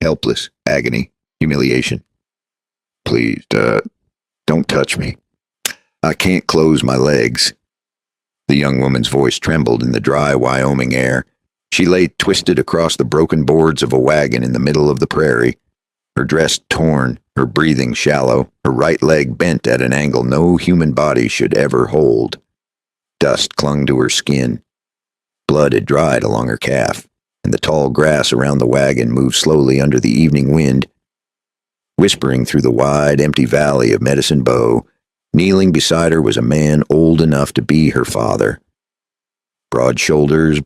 helpless, agony, humiliation. Please, don't touch me. I can't close my legs. The young woman's voice trembled in the dry Wyoming air. She lay twisted across the broken boards of a wagon in the middle of the prairie, her dress torn, her breathing shallow, her right leg bent at an angle no human body should ever hold. Dust clung to her skin. Blood had dried along her calf, and the tall grass around the wagon moved slowly under the evening wind. Whispering through the wide, empty valley of Medicine Bow, kneeling beside her was a man old enough to be her father. Broad shoulders,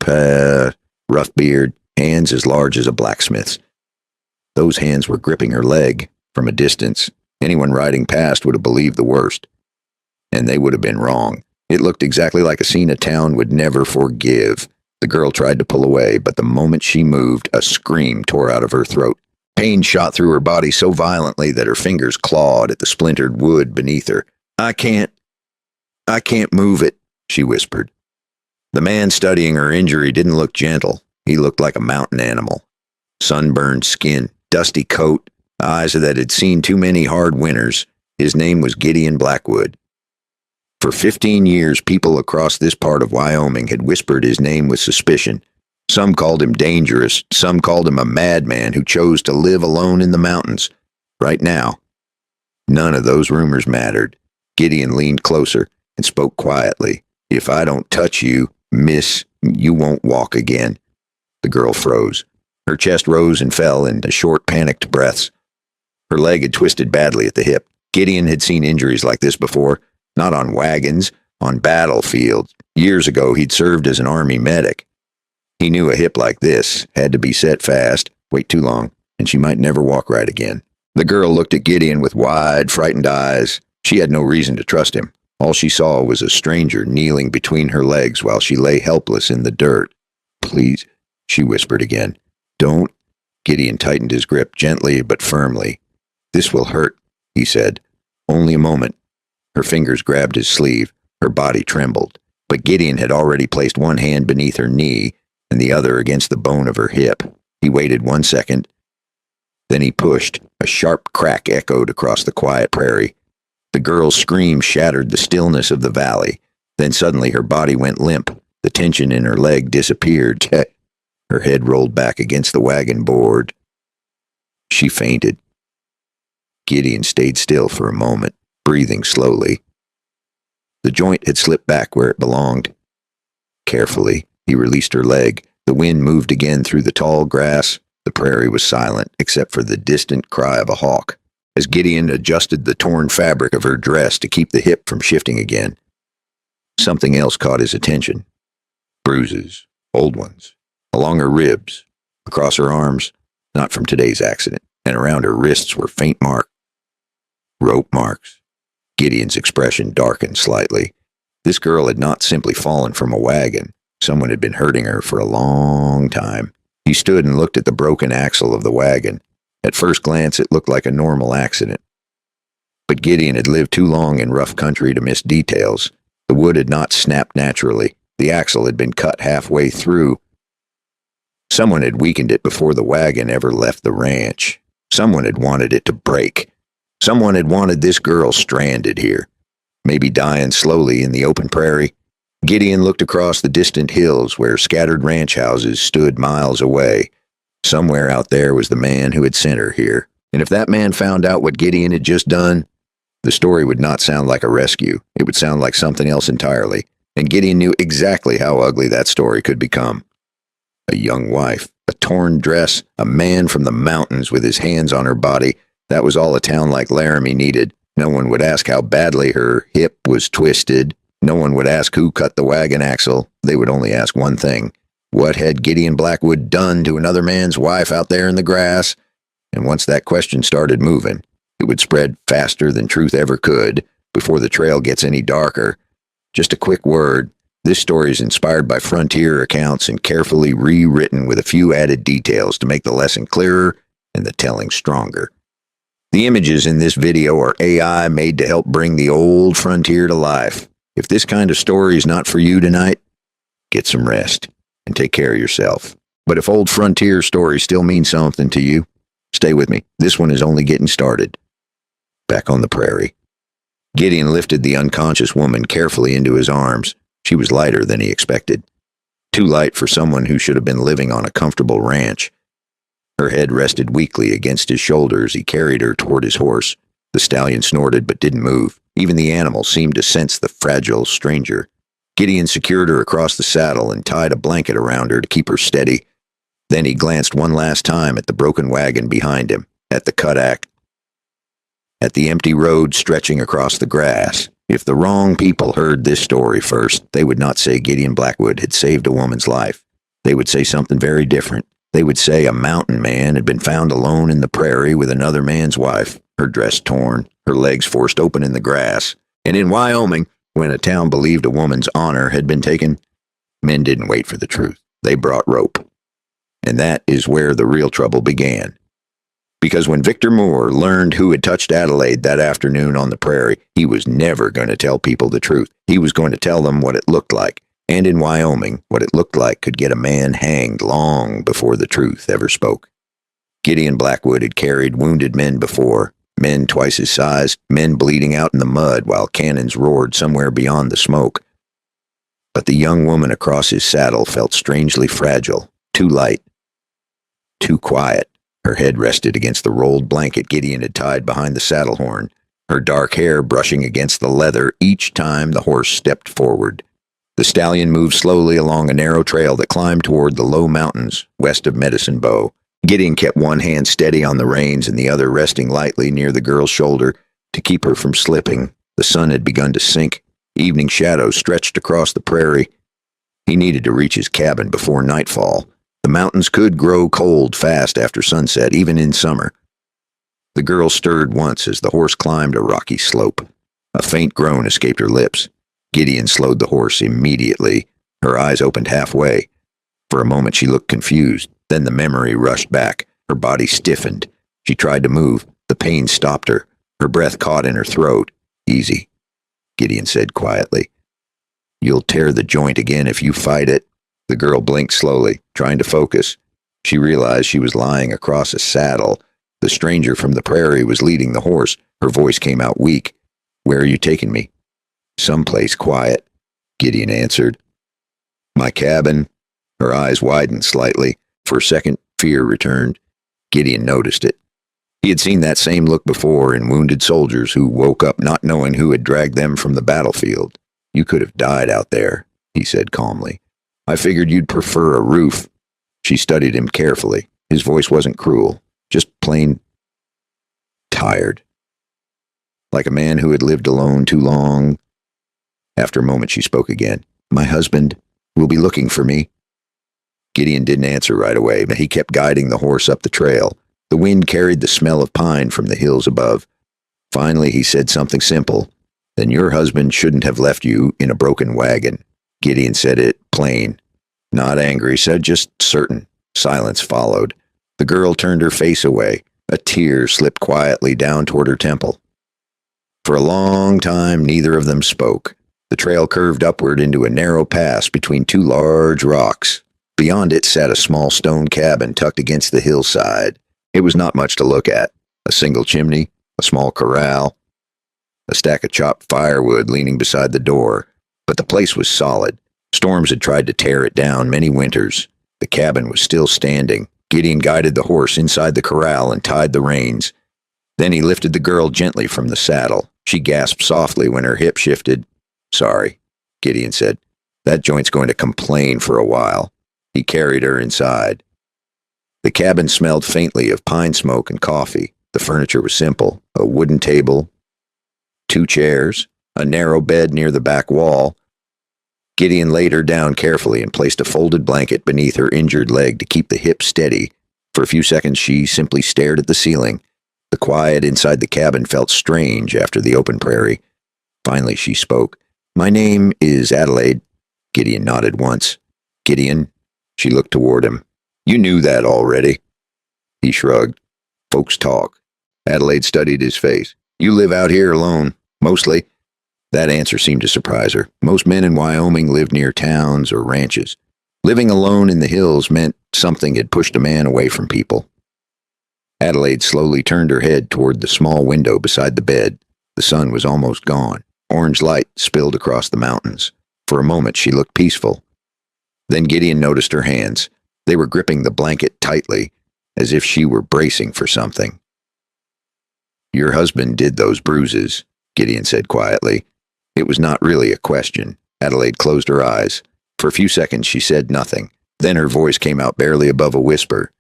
rough beard, hands as large as a blacksmith's. Those hands were gripping her leg. From a distance, anyone riding past would have believed the worst. And they would have been wrong. It looked exactly like a scene a town would never forgive. The girl tried to pull away, but the moment she moved, a scream tore out of her throat. Pain shot through her body so violently that her fingers clawed at the splintered wood beneath her. I can't move it, she whispered. The man studying her injury didn't look gentle. He looked like a mountain animal. Sunburned skin, dusty coat, eyes that had seen too many hard winters. His name was Gideon Blackwood. For 15 years, people across this part of Wyoming had whispered his name with suspicion. Some called him dangerous. Some called him a madman who chose to live alone in the mountains. Right now, none of those rumors mattered. Gideon leaned closer and spoke quietly. If I don't touch you, miss, you won't walk again. The girl froze. Her chest rose and fell in short, panicked breaths. Her leg had twisted badly at the hip. Gideon had seen injuries like this before, not on wagons, on battlefields. Years ago, he'd served as an army medic. He knew a hip like this had to be set fast, wait too long, and she might never walk right again. The girl looked at Gideon with wide, frightened eyes. She had no reason to trust him. All she saw was a stranger kneeling between her legs while she lay helpless in the dirt. Please, she whispered again. Don't. Gideon tightened his grip gently but firmly. This will hurt, he said. Only a moment. Her fingers grabbed his sleeve. Her body trembled. But Gideon had already placed one hand beneath her knee and the other against the bone of her hip. He waited 1 second. Then he pushed. A sharp crack echoed across the quiet prairie. The girl's scream shattered the stillness of the valley. Then suddenly her body went limp. The tension in her leg disappeared. Her head rolled back against the wagon board. She fainted. Gideon stayed still for a moment, breathing slowly. The joint had slipped back where it belonged. Carefully, he released her leg. The wind moved again through the tall grass. The prairie was silent, except for the distant cry of a hawk. As Gideon adjusted the torn fabric of her dress to keep the hip from shifting again, something else caught his attention. Bruises, old ones, along her ribs, across her arms, not from today's accident, and around her wrists were faint marks. Rope marks. Gideon's expression darkened slightly. This girl had not simply fallen from a wagon. Someone had been hurting her for a long time. He stood and looked at the broken axle of the wagon. At first glance, it looked like a normal accident. But Gideon had lived too long in rough country to miss details. The wood had not snapped naturally. The axle had been cut halfway through. Someone had weakened it before the wagon ever left the ranch. Someone had wanted it to break. Someone had wanted this girl stranded here, maybe dying slowly in the open prairie. Gideon looked across the distant hills where scattered ranch houses stood miles away. Somewhere out there was the man who had sent her here. And if that man found out what Gideon had just done, the story would not sound like a rescue. It would sound like something else entirely. And Gideon knew exactly how ugly that story could become. A young wife, a torn dress, a man from the mountains with his hands on her body. That was all a town like Laramie needed. No one would ask how badly her hip was twisted. No one would ask who cut the wagon axle. They would only ask one thing. What had Gideon Blackwood done to another man's wife out there in the grass? And once that question started moving, it would spread faster than truth ever could before the trail gets any darker. Just a quick word. This story is inspired by frontier accounts and carefully rewritten with a few added details to make the lesson clearer and the telling stronger. The images in this video are AI made to help bring the old frontier to life. If this kind of story is not for you tonight, get some rest and take care of yourself. But if old frontier stories still mean something to you, Stay with me. This one is only getting started. Back on the prairie. Gideon lifted the unconscious woman carefully into his arms. She was lighter than he expected. Too light for someone who should have been living on a comfortable ranch. Her head rested weakly against his shoulders. He carried her toward his horse. The stallion snorted but didn't move. Even the animal seemed to sense the fragile stranger. Gideon secured her across the saddle and tied a blanket around her to keep her steady. Then he glanced one last time at the broken wagon behind him, at the Kodak, at the empty road stretching across the grass. If the wrong people heard this story first, they would not say Gideon Blackwood had saved a woman's life. They would say something very different. They would say a mountain man had been found alone in the prairie with another man's wife, her dress torn, her legs forced open in the grass. And in Wyoming, when a town believed a woman's honor had been taken, men didn't wait for the truth. They brought rope. And that is where the real trouble began. Because when Victor Moore learned who had touched Adelaide that afternoon on the prairie, he was never going to tell people the truth. He was going to tell them what it looked like. And in Wyoming, what it looked like could get a man hanged long before the truth ever spoke. Gideon Blackwood had carried wounded men before, men twice his size, men bleeding out in the mud while cannons roared somewhere beyond the smoke. But the young woman across his saddle felt strangely fragile, too light, too quiet. Her head rested against the rolled blanket Gideon had tied behind the saddle horn, her dark hair brushing against the leather each time the horse stepped forward. The stallion moved slowly along a narrow trail that climbed toward the low mountains west of Medicine Bow. Gideon kept one hand steady on the reins and the other resting lightly near the girl's shoulder to keep her from slipping. The sun had begun to sink. Evening shadows stretched across the prairie. He needed to reach his cabin before nightfall. The mountains could grow cold fast after sunset, even in summer. The girl stirred once as the horse climbed a rocky slope. A faint groan escaped her lips. Gideon slowed the horse immediately. Her eyes opened halfway. For a moment she looked confused. Then the memory rushed back. Her body stiffened. She tried to move. The pain stopped her. Her breath caught in her throat. Easy, Gideon said quietly. You'll tear the joint again if you fight it. The girl blinked slowly, trying to focus. She realized she was lying across a saddle. The stranger from the prairie was leading the horse. Her voice came out weak. Where are you taking me? Someplace quiet, Gideon answered. My cabin. Her eyes widened slightly. For a second, fear returned. Gideon noticed it. He had seen that same look before in wounded soldiers who woke up not knowing who had dragged them from the battlefield. You could have died out there, he said calmly. I figured you'd prefer a roof. She studied him carefully. His voice wasn't cruel, just plain tired. Like a man who had lived alone too long. After a moment she spoke again. My husband will be looking for me. Gideon didn't answer right away, but he kept guiding the horse up the trail. The wind carried the smell of pine from the hills above. Finally he said something simple. Then your husband shouldn't have left you in a broken wagon. Gideon said it plain, not angry, said just certain. Silence followed. The girl turned her face away. A tear slipped quietly down toward her temple. For a long time, neither of them spoke. The trail curved upward into a narrow pass between two large rocks. Beyond it sat a small stone cabin tucked against the hillside. It was not much to look at. A single chimney, a small corral, a stack of chopped firewood leaning beside the door. But the place was solid. Storms had tried to tear it down many winters. The cabin was still standing. Gideon guided the horse inside the corral and tied the reins. Then he lifted the girl gently from the saddle. She gasped softly when her hip shifted. Sorry, Gideon said. That joint's going to complain for a while. He carried her inside. The cabin smelled faintly of pine smoke and coffee. The furniture was simple. A wooden table, 2 chairs, a narrow bed near the back wall. Gideon laid her down carefully and placed a folded blanket beneath her injured leg to keep the hip steady. For a few seconds she simply stared at the ceiling. The quiet inside the cabin felt strange after the open prairie. Finally she spoke. My name is Adelaide. Gideon nodded once. Gideon. She looked toward him. You knew that already. He shrugged. Folks talk. Adelaide studied his face. You live out here alone, mostly. That answer seemed to surprise her. Most men in Wyoming lived near towns or ranches. Living alone in the hills meant something had pushed a man away from people. Adelaide slowly turned her head toward the small window beside the bed. The sun was almost gone. Orange light spilled across the mountains. For a moment she looked peaceful. Then Gideon noticed her hands. They were gripping the blanket tightly, as if she were bracing for something. "Your husband did those bruises," Gideon said quietly. It was not really a question. Adelaide closed her eyes. For a few seconds she said nothing. Then her voice came out barely above a whisper.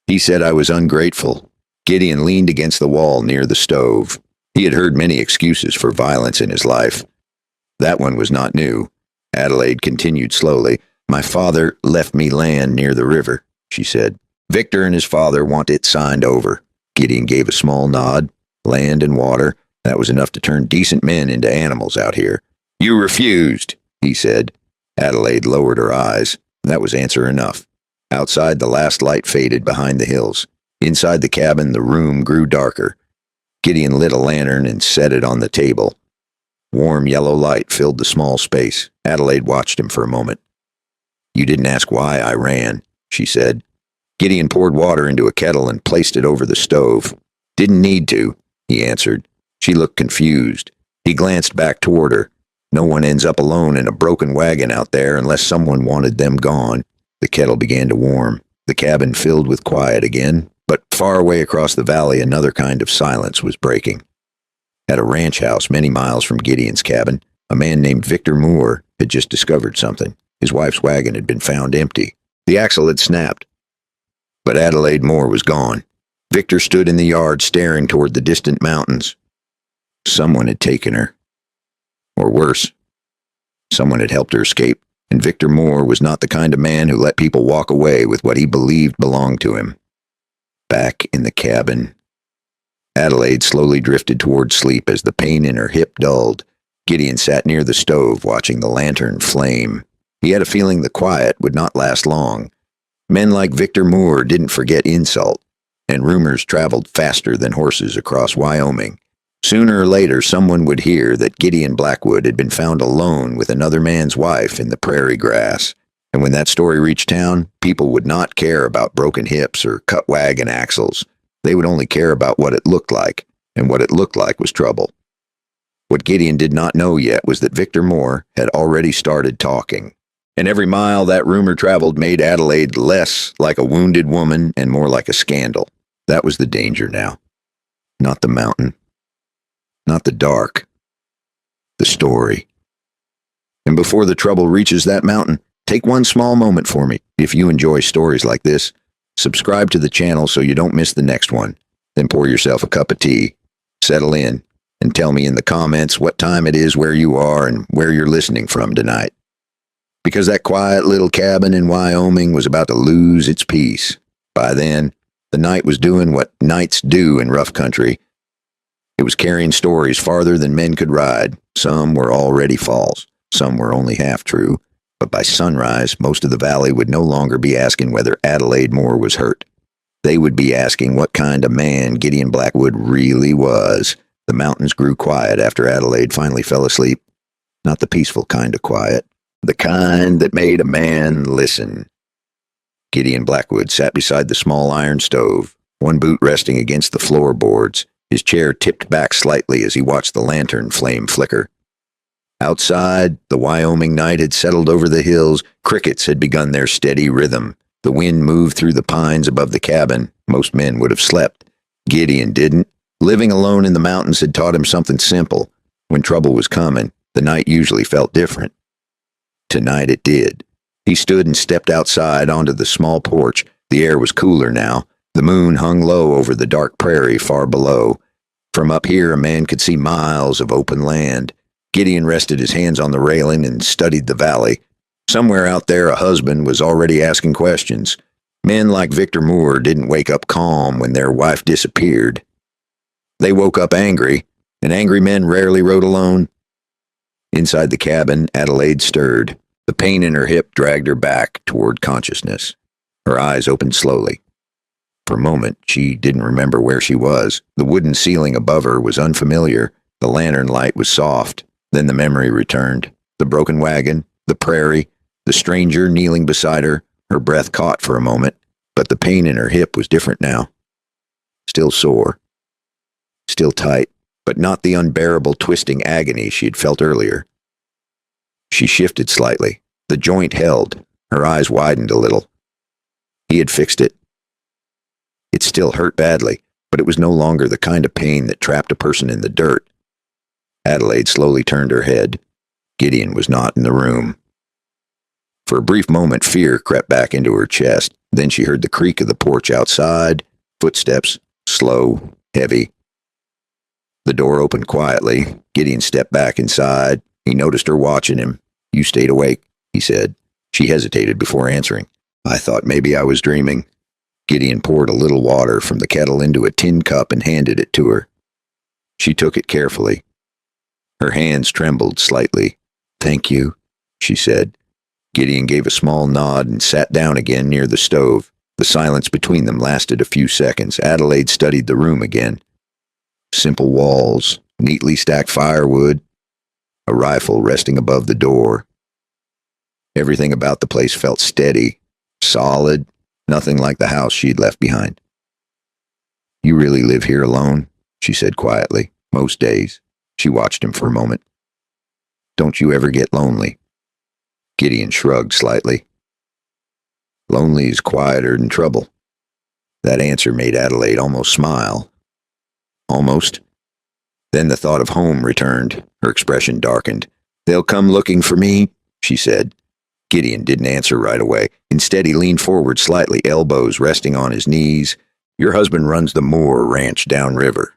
"He said I was ungrateful." Gideon leaned against the wall near the stove. He had heard many excuses for violence in his life. That one was not new. Adelaide continued slowly. "My father left me land near the river," she said. "Victor and his father want it signed over." Gideon gave a small nod. Land and water, that was enough to turn decent men into animals out here. "You refused," he said. Adelaide lowered her eyes. That was answer enough. Outside, the last light faded behind the hills. Inside the cabin, the room grew darker. Gideon lit a lantern and set it on the table. Warm yellow light filled the small space. Adelaide watched him for a moment. "You didn't ask why I ran," she said. Gideon poured water into a kettle and placed it over the stove. "Didn't need to," he answered. She looked confused. He glanced back toward her. No one ends up alone in a broken wagon out there unless someone wanted them gone. The kettle began to warm. The cabin filled with quiet again, but far away across the valley another kind of silence was breaking. At a ranch house many miles from Gideon's cabin, a man named Victor Moore had just discovered something. His wife's wagon had been found empty. The axle had snapped. But Adelaide Moore was gone. Victor stood in the yard staring toward the distant mountains. Someone had taken her. Or worse, someone had helped her escape, and Victor Moore was not the kind of man who let people walk away with what he believed belonged to him. Back in the cabin, Adelaide slowly drifted toward sleep as the pain in her hip dulled. Gideon sat near the stove watching the lantern flame. He had a feeling the quiet would not last long. Men like Victor Moore didn't forget insult, and rumors traveled faster than horses across Wyoming. Sooner or later, someone would hear that Gideon Blackwood had been found alone with another man's wife in the prairie grass. And when that story reached town, people would not care about broken hips or cut wagon axles. They would only care about what it looked like, and what it looked like was trouble. What Gideon did not know yet was that Victor Moore had already started talking. And every mile that rumor traveled made Adelaide less like a wounded woman and more like a scandal. That was the danger now. Not the mountain. Not the dark. The story. And before the trouble reaches that mountain, take one small moment for me. If you enjoy stories like this, subscribe to the channel so you don't miss the next one. Then pour yourself a cup of tea, settle in, and tell me in the comments what time it is where you are and where you're listening from tonight. Because that quiet little cabin in Wyoming was about to lose its peace. By then, the night was doing what nights do in rough country. It was carrying stories farther than men could ride. Some were already false. Some were only half true. But by sunrise, most of the valley would no longer be asking whether Adelaide Moore was hurt. They would be asking what kind of man Gideon Blackwood really was. The mountains grew quiet after Adelaide finally fell asleep. Not the peaceful kind of quiet. The kind that made a man listen. Gideon Blackwood sat beside the small iron stove, one boot resting against the floorboards. His chair tipped back slightly as he watched the lantern flame flicker. Outside, the Wyoming night had settled over the hills. Crickets had begun their steady rhythm. The wind moved through the pines above the cabin. Most men would have slept. Gideon didn't. Living alone in the mountains had taught him something simple. When trouble was coming, the night usually felt different. Tonight it did. He stood and stepped outside onto the small porch. The air was cooler now. The moon hung low over the dark prairie far below. From up here, a man could see miles of open land. Gideon rested his hands on the railing and studied the valley. Somewhere out there, a husband was already asking questions. Men like Victor Moore didn't wake up calm when their wife disappeared. They woke up angry, and angry men rarely rode alone. Inside the cabin, Adelaide stirred. The pain in her hip dragged her back toward consciousness. Her eyes opened slowly. For a moment, she didn't remember where she was. The wooden ceiling above her was unfamiliar. The lantern light was soft. Then the memory returned. The broken wagon, the prairie, the stranger kneeling beside her. Her breath caught for a moment, but the pain in her hip was different now. still sore, still tight, but not the unbearable twisting agony she had felt earlier. She shifted slightly. The joint held. Her eyes widened a little. He had fixed it. It still hurt badly, but it was no longer the kind of pain that trapped a person in the dirt. Adelaide slowly turned her head. Gideon was not in the room. For a brief moment, fear crept back into her chest. Then she heard the creak of the porch outside, footsteps, slow, heavy. The door opened quietly. Gideon stepped back inside. He noticed her watching him. "You stayed awake," he said. She hesitated before answering. "I thought maybe I was dreaming." Gideon poured a little water from the kettle into a tin cup and handed it to her. She took it carefully. Her hands trembled slightly. "Thank you," she said. Gideon gave a small nod and sat down again near the stove. The silence between them lasted a few seconds. Adelaide studied the room again. Simple walls, neatly stacked firewood, a rifle resting above the door. Everything about the place felt steady, solid, nothing like the house she'd left behind. "You really live here alone?" she said quietly. "Most days." She watched him for a moment. "Don't you ever get lonely?" Gideon shrugged slightly. "Lonely is quieter than trouble." That answer made Adelaide almost smile. Almost. Then the thought of home returned. Her expression darkened. "They'll come looking for me," she said. Gideon didn't answer right away. Instead, he leaned forward slightly, elbows resting on his knees. "Your husband runs the Moore Ranch downriver,"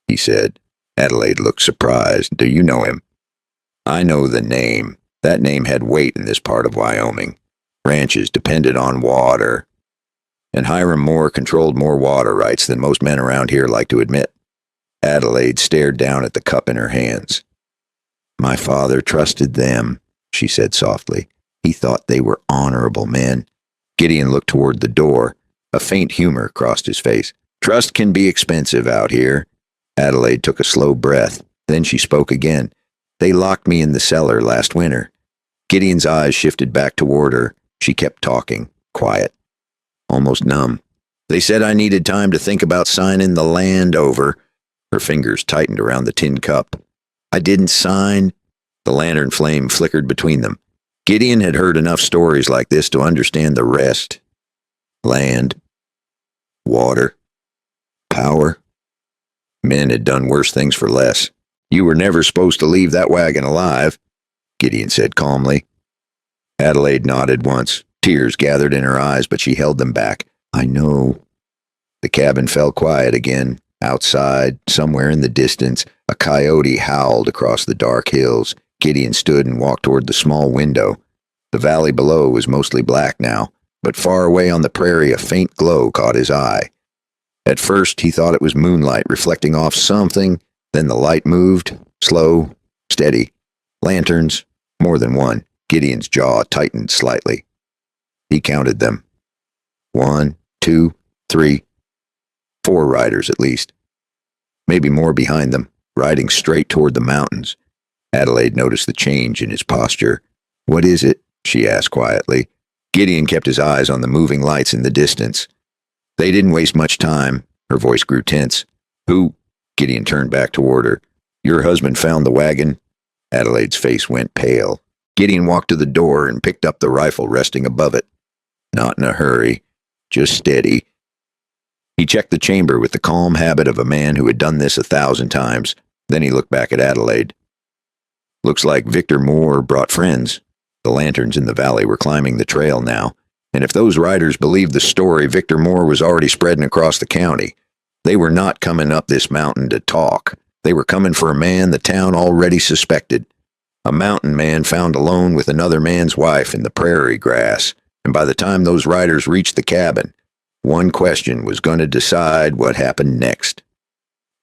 he said. Adelaide looked surprised. "Do you know him?" "I know the name. That name had weight in this part of Wyoming. Ranches depended on water, and Hiram Moore controlled more water rights than most men around here like to admit." Adelaide stared down at the cup in her hands. "My father trusted them," she said softly. "He thought they were honorable men." Gideon looked toward the door. A faint humor crossed his face. "Trust can be expensive out here." Adelaide took a slow breath. Then she spoke again. "They locked me in the cellar last winter." Gideon's eyes shifted back toward her. She kept talking, quiet, almost numb. "They said I needed time to think about signing the land over." Her fingers tightened around the tin cup. "I didn't sign." The lantern flame flickered between them. Gideon had heard enough stories like this to understand the rest. Land, water, power. Men had done worse things for less. "You were never supposed to leave that wagon alive," Gideon said calmly. Adelaide nodded once. Tears gathered in her eyes, but she held them back. "I know." The cabin fell quiet again. Outside, somewhere in the distance, a coyote howled across the dark hills. Gideon stood and walked toward the small window. The valley below was mostly black now, but far away on the prairie a faint glow caught his eye. At first he thought it was moonlight reflecting off something, then the light moved, slow, steady. Lanterns, more than one. Gideon's jaw tightened slightly. He counted them. 1, 2, 3. 4 riders at least. Maybe more behind them, riding straight toward the mountains. Adelaide noticed the change in his posture. "What is it?" she asked quietly. Gideon kept his eyes on the moving lights in the distance. They didn't waste much time. Her voice grew tense. "Who?" Gideon turned back toward her. "Your husband found the wagon?" Adelaide's face went pale. Gideon walked to the door and picked up the rifle resting above it. Not in a hurry, just steady. He checked the chamber with the calm habit of a man who had done this 1,000 times. Then he looked back at Adelaide. "Looks like Victor Moore brought friends." The lanterns in the valley were climbing the trail now, and if those riders believed the story, Victor Moore was already spreading across the county. They were not coming up this mountain to talk. They were coming for a man the town already suspected. A mountain man found alone with another man's wife in the prairie grass, and by the time those riders reached the cabin, one question was going to decide what happened next.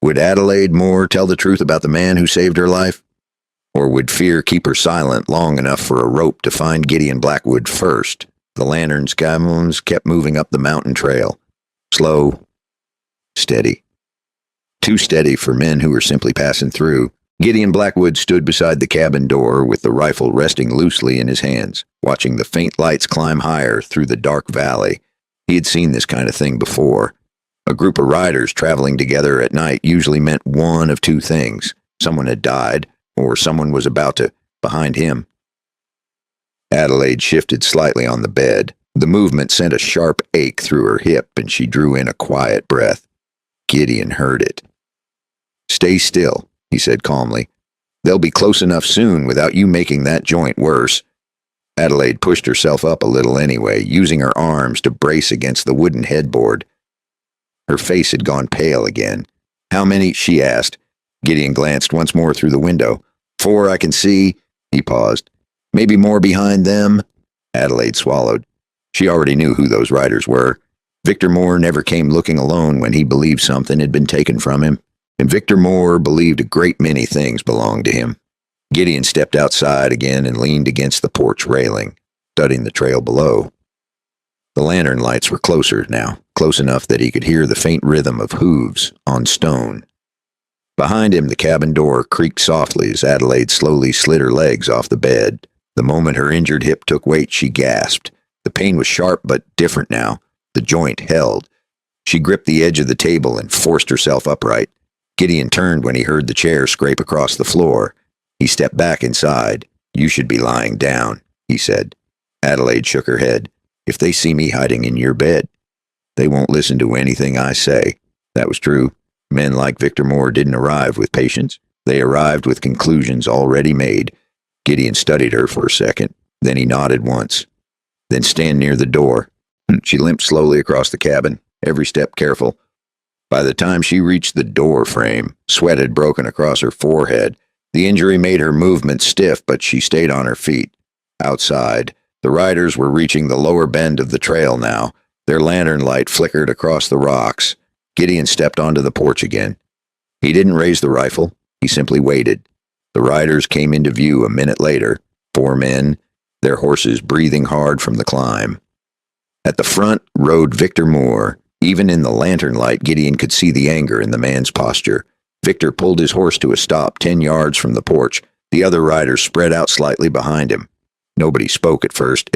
Would Adelaide Moore tell the truth about the man who saved her life? Or would fear keep her silent long enough for a rope to find Gideon Blackwood first? The lantern's gamons kept moving up the mountain trail. Slow, steady. Too steady for men who were simply passing through. Gideon Blackwood stood beside the cabin door with the rifle resting loosely in his hands, watching the faint lights climb higher through the dark valley. He had seen this kind of thing before. A group of riders traveling together at night usually meant one of two things. Someone had died, or someone was about to, behind him. Adelaide shifted slightly on the bed. The movement sent a sharp ache through her hip, and she drew in a quiet breath. Gideon heard it. "Stay still," he said calmly. "They'll be close enough soon without you making that joint worse." Adelaide pushed herself up a little anyway, using her arms to brace against the wooden headboard. Her face had gone pale again. "How many?" she asked. Gideon glanced once more through the window. "4 I can see." He paused. "Maybe more behind them?" Adelaide swallowed. She already knew who those riders were. Victor Moore never came looking alone when he believed something had been taken from him, and Victor Moore believed a great many things belonged to him. Gideon stepped outside again and leaned against the porch railing, studying the trail below. The lantern lights were closer now, close enough that he could hear the faint rhythm of hooves on stone. Behind him, the cabin door creaked softly as Adelaide slowly slid her legs off the bed. The moment her injured hip took weight, she gasped. The pain was sharp but different now. The joint held. She gripped the edge of the table and forced herself upright. Gideon turned when he heard the chair scrape across the floor. He stepped back inside. "You should be lying down," he said. Adelaide shook her head. "If they see me hiding in your bed, they won't listen to anything I say." That was true. Men like Victor Moore didn't arrive with patience. They arrived with conclusions already made. Gideon studied her for a second. Then he nodded once. "Then stand near the door." She limped slowly across the cabin, every step careful. By the time she reached the door frame, sweat had broken across her forehead. The injury made her movement stiff, but she stayed on her feet. Outside, the riders were reaching the lower bend of the trail now. Their lantern light flickered across the rocks. Gideon stepped onto the porch again. He didn't raise the rifle. He simply waited. The riders came into view a minute later, 4 men, their horses breathing hard from the climb. At the front rode Victor Moore. Even in the lantern light, Gideon could see the anger in the man's posture. Victor pulled his horse to a stop 10 yards from the porch. The other riders spread out slightly behind him. Nobody spoke at first.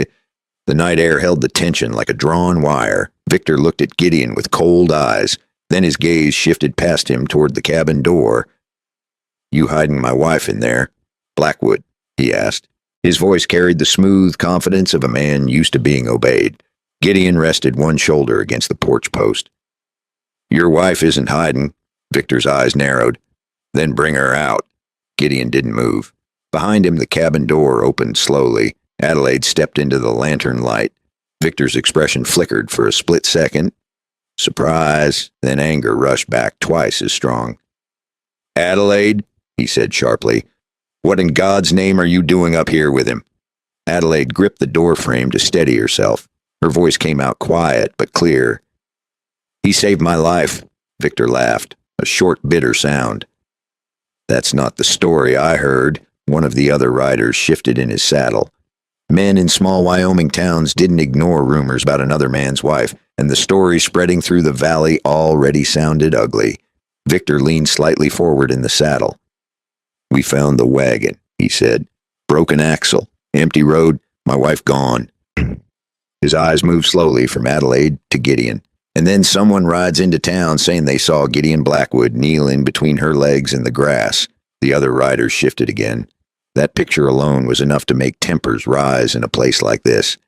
The night air held the tension like a drawn wire. Victor looked at Gideon with cold eyes. Then his gaze shifted past him toward the cabin door. "You hiding my wife in there, Blackwood?" he asked. His voice carried the smooth confidence of a man used to being obeyed. Gideon rested one shoulder against the porch post. "Your wife isn't hiding." Victor's eyes narrowed. "Then bring her out." Gideon didn't move. Behind him, the cabin door opened slowly. Adelaide stepped into the lantern light. Victor's expression flickered for a split second. Surprise, then anger rushed back twice as strong. "Adelaide," he said sharply, "what in God's name are you doing up here with him?" Adelaide gripped the door frame to steady herself. Her voice came out quiet but clear. "He saved my life," Victor laughed, a short, bitter sound. "That's not the story I heard." One of the other riders shifted in his saddle. Men in small Wyoming towns didn't ignore rumors about another man's wife, and the story spreading through the valley already sounded ugly. Victor leaned slightly forward in the saddle. "We found the wagon," he said. "Broken axle, empty road, my wife gone." His eyes moved slowly from Adelaide to Gideon. "And then someone rides into town saying they saw Gideon Blackwood kneeling between her legs in the grass." The other riders shifted again. That picture alone was enough to make tempers rise in a place like this.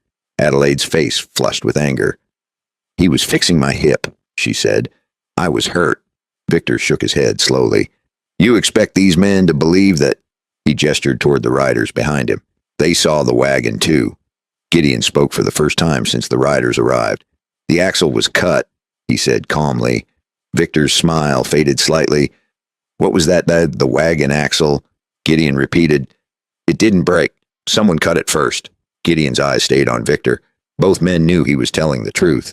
Adelaide's face flushed with anger. "He was fixing my hip," she said. "I was hurt." Victor shook his head slowly. "You expect these men to believe that—" He gestured toward the riders behind him. "They saw the wagon, too." Gideon spoke for the first time since the riders arrived. "The axle was cut," he said calmly. Victor's smile faded slightly. "What was that, the wagon axle?" Gideon repeated. "It didn't break. Someone cut it first." Gideon's eyes stayed on Victor. Both men knew he was telling the truth.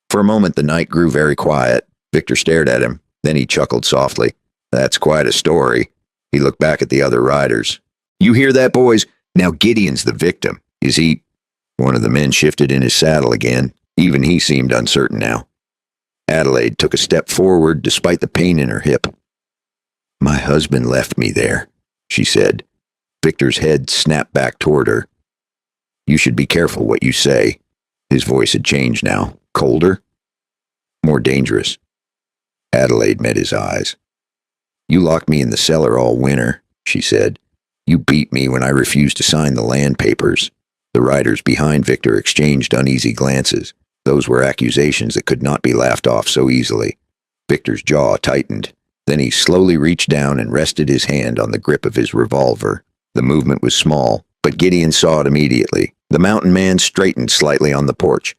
For a moment, the night grew very quiet. Victor stared at him. Then he chuckled softly. "That's quite a story." He looked back at the other riders. "You hear that, boys? Now Gideon's the victim. Is he—" One of the men shifted in his saddle again. Even he seemed uncertain now. Adelaide took a step forward despite the pain in her hip. "My husband left me there," she said. Victor's head snapped back toward her. "You should be careful what you say." His voice had changed now, colder. more dangerous. Adelaide met his eyes. You locked me in the cellar all winter, she said. You beat me when I refused to sign the land papers. The riders behind Victor exchanged uneasy glances. Those were accusations that could not be laughed off so easily. Victor's jaw tightened. Then he slowly reached down and rested his hand on the grip of his revolver. The movement was small, but Gideon saw it immediately. The mountain man straightened slightly on the porch.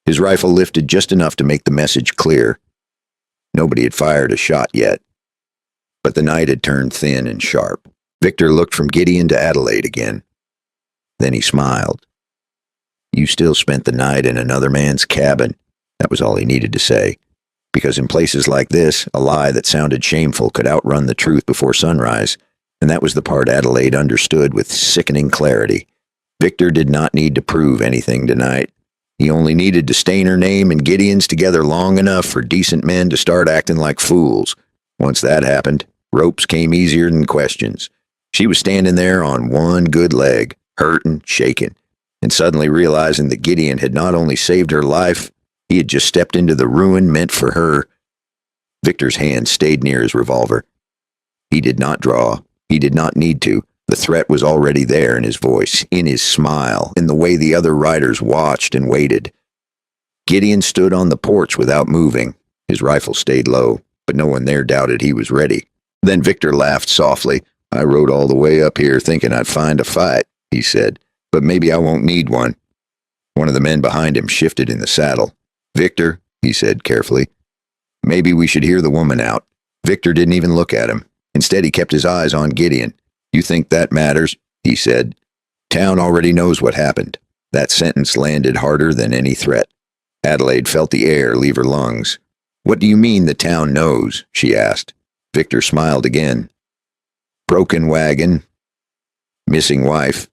His rifle lifted just enough to make the message clear. Nobody had fired a shot yet, but the night had turned thin and sharp. Victor looked from Gideon to Adelaide again. Then he smiled. You still spent the night in another man's cabin. That was all he needed to say. Because in places like this, a lie that sounded shameful could outrun the truth before sunrise, and that was the part Adelaide understood with sickening clarity. Victor did not need to prove anything tonight. He only needed to stain her name and Gideon's together long enough for decent men to start acting like fools. Once that happened, ropes came easier than questions. She was standing there on one good leg, hurting, shaken, and suddenly realizing that Gideon had not only saved her life, he had just stepped into the ruin meant for her. Victor's hand stayed near his revolver. He did not draw. He did not need to. The threat was already there in his voice, in his smile, in the way the other riders watched and waited. Gideon stood on the porch without moving. His rifle stayed low, but no one there doubted he was ready. Then Victor laughed softly. I rode all the way up here thinking I'd find a fight, he said, but maybe I won't need one. One of the men behind him shifted in the saddle. Victor, he said carefully, maybe we should hear the woman out. Victor didn't even look at him. Instead, he kept his eyes on Gideon. You think that matters? He said. Town already knows what happened. That sentence landed harder than any threat. Adelaide felt the air leave her lungs. What do you mean the town knows? She asked. Victor smiled again. Broken wagon. Missing wife.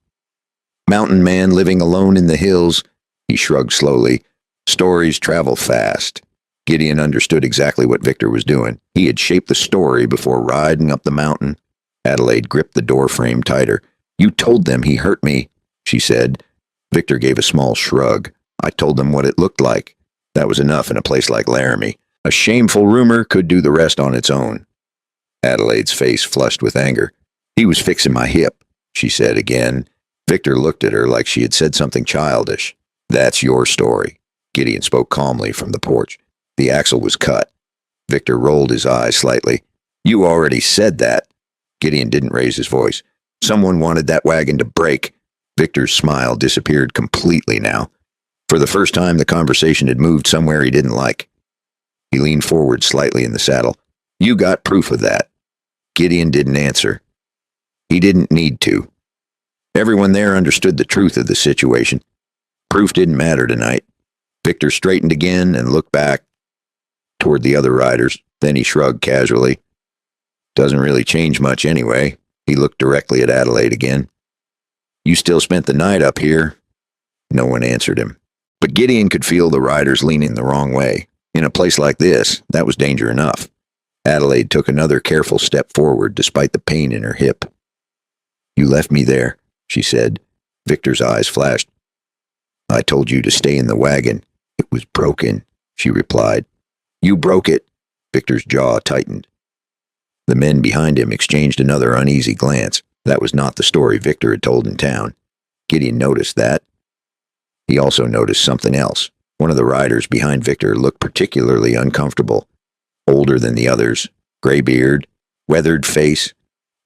Mountain man living alone in the hills. He shrugged slowly. Stories travel fast. Gideon understood exactly what Victor was doing. He had shaped the story before riding up the mountain. Adelaide gripped the doorframe tighter. You told them he hurt me, she said. Victor gave a small shrug. I told them what it looked like. That was enough in a place like Laramie. A shameful rumor could do the rest on its own. Adelaide's face flushed with anger. He was fixing my hip, she said again. Victor looked at her like she had said something childish. That's your story. Gideon spoke calmly from the porch. The axle was cut. Victor rolled his eyes slightly. You already said that. Gideon didn't raise his voice. Someone wanted that wagon to break. Victor's smile disappeared completely now. For the first time, the conversation had moved somewhere he didn't like. He leaned forward slightly in the saddle. You got proof of that. Gideon didn't answer. He didn't need to. Everyone there understood the truth of the situation. Proof didn't matter tonight. Victor straightened again and looked back toward the other riders. Then he shrugged casually. Doesn't really change much anyway. He looked directly at Adelaide again. You still spent the night up here? No one answered him. But Gideon could feel the riders leaning the wrong way. In a place like this, that was danger enough. Adelaide took another careful step forward despite the pain in her hip. You left me there, she said. Victor's eyes flashed. I told you to stay in the wagon. It was broken, she replied. You broke it. Victor's jaw tightened. The men behind him exchanged another uneasy glance. That was not the story Victor had told in town. Gideon noticed that. He also noticed something else. One of the riders behind Victor looked particularly uncomfortable. Older than the others, gray beard, weathered face.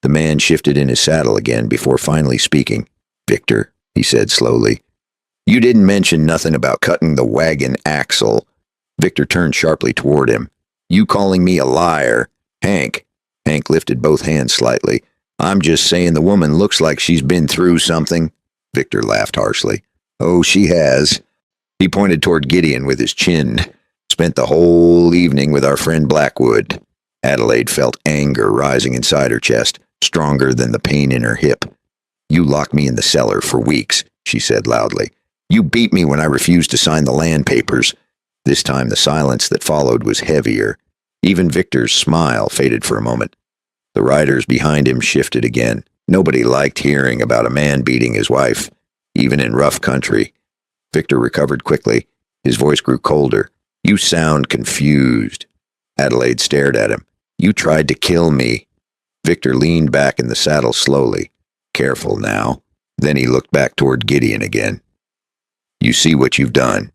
The man shifted in his saddle again before finally speaking. Victor, he said slowly, you didn't mention nothing about cutting the wagon axle. Victor turned sharply toward him. You calling me a liar? Hank. Hank lifted both hands slightly. I'm just saying the woman looks like she's been through something. Victor laughed harshly. Oh, she has. He pointed toward Gideon with his chin. Spent the whole evening with our friend Blackwood. Adelaide felt anger rising inside her chest, stronger than the pain in her hip. You locked me in the cellar for weeks, she said loudly. You beat me when I refused to sign the land papers. This time the silence that followed was heavier. Even Victor's smile faded for a moment. The riders behind him shifted again. Nobody liked hearing about a man beating his wife, even in rough country. Victor recovered quickly. His voice grew colder. You sound confused. Adelaide stared at him. You tried to kill me. Victor leaned back in the saddle slowly. Careful now. Then he looked back toward Gideon again. You see what you've done.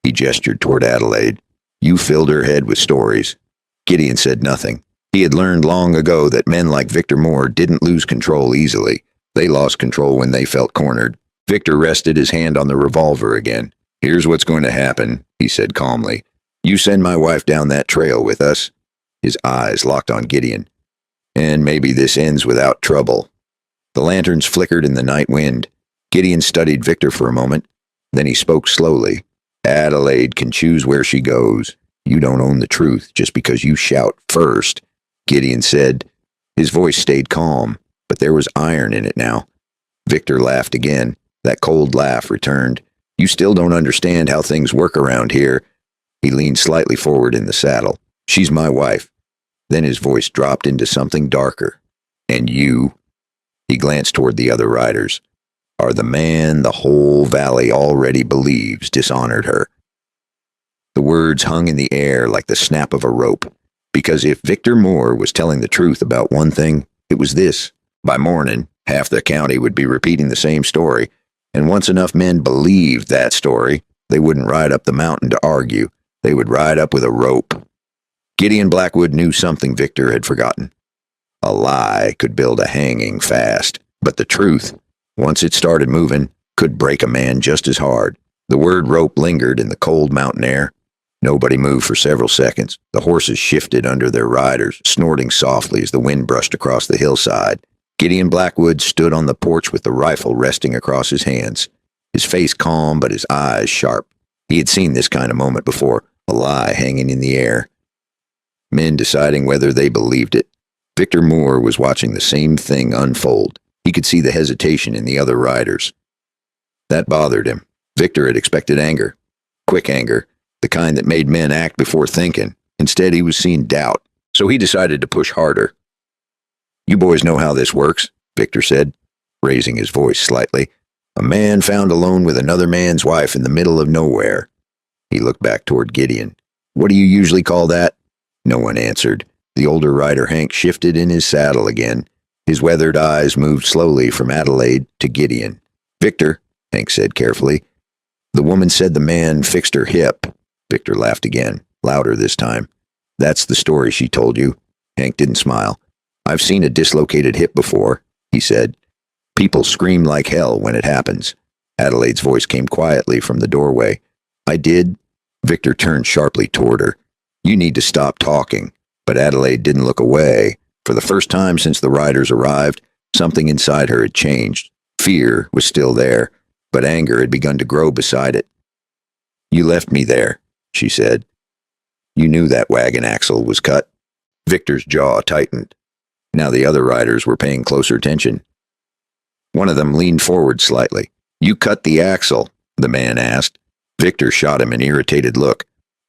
He gestured toward Adelaide. You filled her head with stories. Gideon said nothing. He had learned long ago that men like Victor Moore didn't lose control easily. They lost control when they felt cornered. Victor rested his hand on the revolver again. Here's what's going to happen, he said calmly. You send my wife down that trail with us. His eyes locked on Gideon. And maybe this ends without trouble. The lanterns flickered in the night wind. Gideon studied Victor for a moment. Then he spoke slowly. Adelaide can choose where she goes. You don't own the truth just because you shout first, Gideon said. His voice stayed calm, but there was iron in it now. Victor laughed again. That cold laugh returned. You still don't understand how things work around here. He leaned slightly forward in the saddle. She's my wife. Then his voice dropped into something darker. And you, he glanced toward the other riders, are the man the whole valley already believes dishonored her. The words hung in the air like the snap of a rope, because if Victor Moore was telling the truth about one thing, it was this. By morning, half the county would be repeating the same story, and once enough men believed that story, they wouldn't ride up the mountain to argue. They would ride up with a rope. Gideon Blackwood knew something Victor had forgotten. A lie could build a hanging fast, but the truth, once it started moving, could break a man just as hard. The word rope lingered in the cold mountain air. Nobody moved for several seconds. The horses shifted under their riders, snorting softly as the wind brushed across the hillside. Gideon Blackwood stood on the porch with the rifle resting across his hands, his face calm but his eyes sharp. He had seen this kind of moment before, a lie hanging in the air. Men deciding whether they believed it. Victor Moore was watching the same thing unfold. He could see the hesitation in the other riders. That bothered him. Victor had expected anger. Quick anger. The kind that made men act before thinking. Instead, he was seeing doubt. So he decided to push harder. You boys know how this works, Victor said, raising his voice slightly. A man found alone with another man's wife in the middle of nowhere. He looked back toward Gideon. What do you usually call that? No one answered. The older rider Hank shifted in his saddle again. His weathered eyes moved slowly from Adelaide to Gideon. Victor, Hank said carefully. The woman said the man fixed her hip. Victor laughed again, louder this time. That's the story she told you. Hank didn't smile. I've seen a dislocated hip before, he said. People scream like hell when it happens. Adelaide's voice came quietly from the doorway. I did. Victor turned sharply toward her. You need to stop talking. But Adelaide didn't look away. For the first time since the riders arrived, something inside her had changed. Fear was still there, but anger had begun to grow beside it. You left me there, she said. You knew that wagon axle was cut. Victor's jaw tightened. Now the other riders were paying closer attention. One of them leaned forward slightly. You cut the axle, the man asked. Victor shot him an irritated look.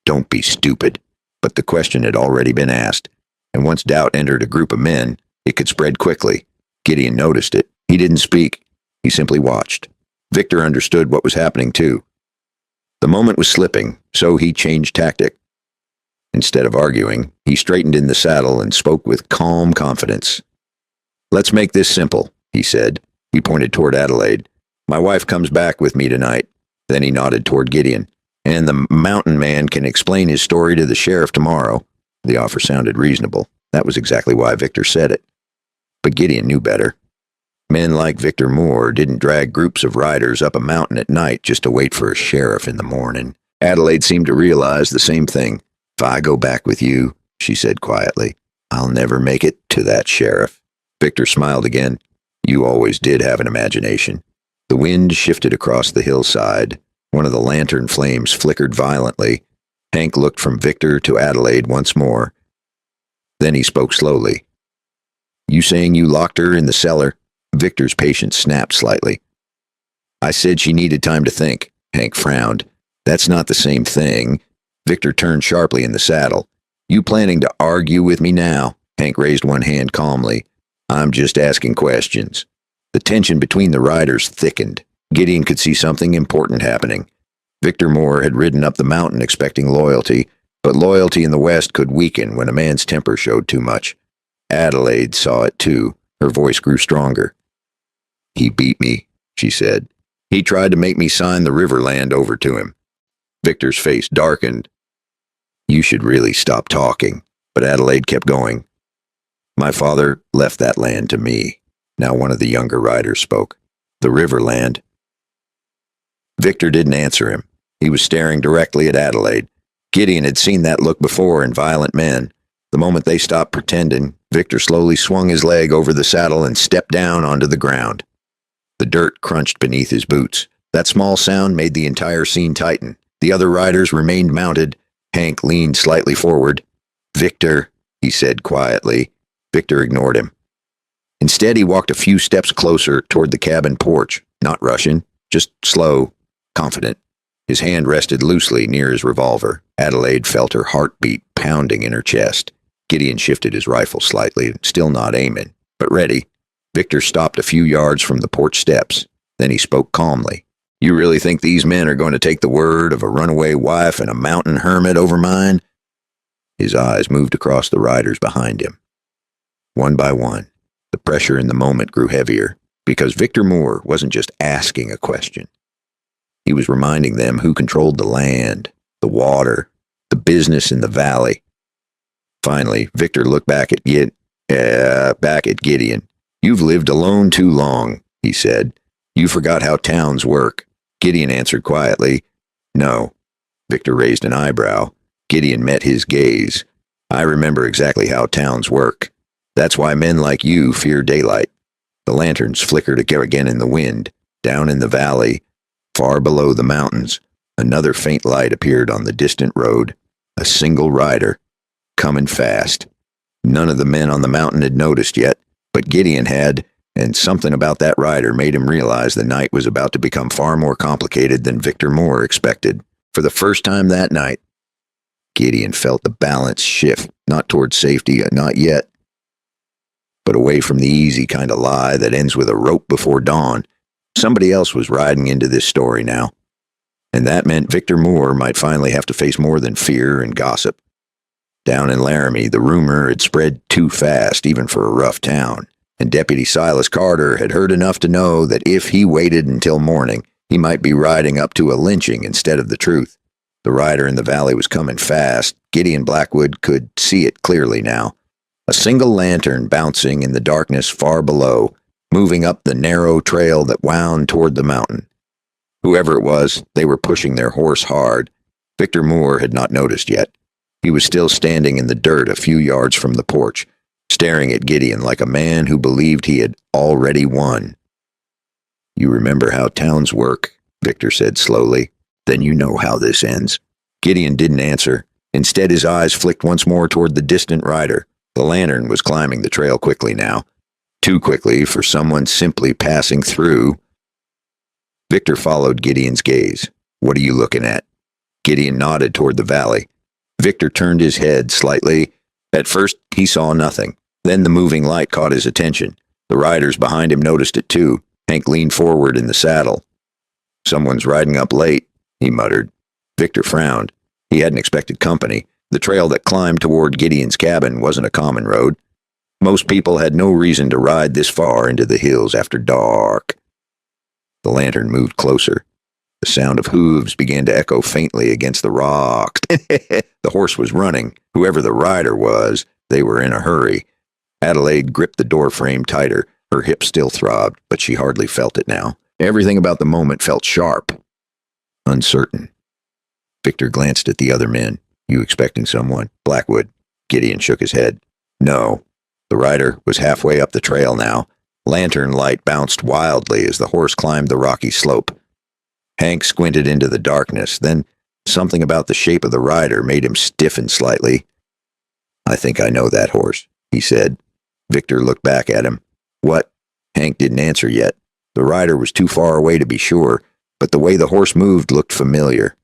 Don't be stupid. But the question had already been asked, and once doubt entered a group of men, it could spread quickly. Gideon noticed it. He didn't speak. He simply watched. Victor understood what was happening too. The moment was slipping, so he changed tactic. Instead of arguing, he straightened in the saddle and spoke with calm confidence. Let's make this simple, he said. He pointed toward Adelaide. My wife comes back with me tonight. Then he nodded toward Gideon. And the mountain man can explain his story to the sheriff tomorrow. The offer sounded reasonable. That was exactly why Victor said it. But Gideon knew better. Men like Victor Moore didn't drag groups of riders up a mountain at night just to wait for a sheriff in the morning. Adelaide seemed to realize the same thing. If I go back with you, she said quietly, I'll never make it to that sheriff. Victor smiled again. You always did have an imagination. The wind shifted across the hillside. One of the lantern flames flickered violently. Hank looked from Victor to Adelaide once more. Then he spoke slowly. You saying you locked her in the cellar? Victor's patience snapped slightly. I said she needed time to think. Hank frowned. That's not the same thing. Victor turned sharply in the saddle. You planning to argue with me now? Hank raised one hand calmly. I'm just asking questions. The tension between the riders thickened. Gideon could see something important happening. Victor Moore had ridden up the mountain expecting loyalty, but loyalty in the West could weaken when a man's temper showed too much. Adelaide saw it too. Her voice grew stronger. "He beat me," she said. "He tried to make me sign the river land over to him." Victor's face darkened. "You should really stop talking." But Adelaide kept going. "My father left that land to me." Now one of the younger riders spoke. "The river land." Victor didn't answer him. He was staring directly at Adelaide. Gideon had seen that look before in violent men. The moment they stopped pretending, Victor slowly swung his leg over the saddle and stepped down onto the ground. The dirt crunched beneath his boots. That small sound made the entire scene tighten. The other riders remained mounted. Hank leaned slightly forward. "Victor," he said quietly. Victor ignored him. Instead, he walked a few steps closer toward the cabin porch, not rushing, just slow, confident. His hand rested loosely near his revolver. Adelaide felt her heartbeat pounding in her chest. Gideon shifted his rifle slightly, still not aiming, but ready. Victor stopped a few yards from the porch steps. Then he spoke calmly. "You really think these men are going to take the word of a runaway wife and a mountain hermit over mine?" His eyes moved across the riders behind him. One by one, the pressure in the moment grew heavier, because Victor Moore wasn't just asking a question. He was reminding them who controlled the land, the water, the business in the valley. Finally, Victor looked back at Gideon. "You've lived alone too long," he said. "You forgot how towns work." Gideon answered quietly, "No." Victor raised an eyebrow. Gideon met his gaze. "I remember exactly how towns work. That's why men like you fear daylight." The lanterns flickered again in the wind. Down in the valley, far below the mountains, another faint light appeared on the distant road. A single rider, coming fast. None of the men on the mountain had noticed yet, but Gideon had, and something about that rider made him realize the night was about to become far more complicated than Victor Moore expected. For the first time that night, Gideon felt the balance shift, not toward safety, not yet, but away from the easy kind of lie that ends with a rope before dawn. Somebody else was riding into this story now, and that meant Victor Moore might finally have to face more than fear and gossip. Down in Laramie, the rumor had spread too fast, even for a rough town, and Deputy Silas Carter had heard enough to know that if he waited until morning, he might be riding up to a lynching instead of the truth. The rider in the valley was coming fast. Gideon Blackwood could see it clearly now. A single lantern bouncing in the darkness far below, moving up the narrow trail that wound toward the mountain. Whoever it was, they were pushing their horse hard. Victor Moore had not noticed yet. He was still standing in the dirt a few yards from the porch, staring at Gideon like a man who believed he had already won. "You remember how towns work," Victor said slowly. "Then you know how this ends." Gideon didn't answer. Instead, his eyes flicked once more toward the distant rider. The lantern was climbing the trail quickly now. Too quickly for someone simply passing through. Victor followed Gideon's gaze. "What are you looking at?" Gideon nodded toward the valley. Victor turned his head slightly. At first, he saw nothing. Then the moving light caught his attention. The riders behind him noticed it too. Hank leaned forward in the saddle. "Someone's riding up late," he muttered. Victor frowned. He hadn't expected company. The trail that climbed toward Gideon's cabin wasn't a common road. Most people had no reason to ride this far into the hills after dark. The lantern moved closer. The sound of hooves began to echo faintly against the rocks. The horse was running. Whoever the rider was, they were in a hurry. Adelaide gripped the doorframe tighter. Her hip still throbbed, but she hardly felt it now. Everything about the moment felt sharp, uncertain. Victor glanced at the other men. "You expecting someone?" "Blackwood." Gideon shook his head. "No." The rider was halfway up the trail now. Lantern light bounced wildly as the horse climbed the rocky slope. Hank squinted into the darkness. Then something about the shape of the rider made him stiffen slightly. "I think I know that horse," he said. Victor looked back at him. "What?" Hank didn't answer yet. The rider was too far away to be sure, but the way the horse moved looked familiar.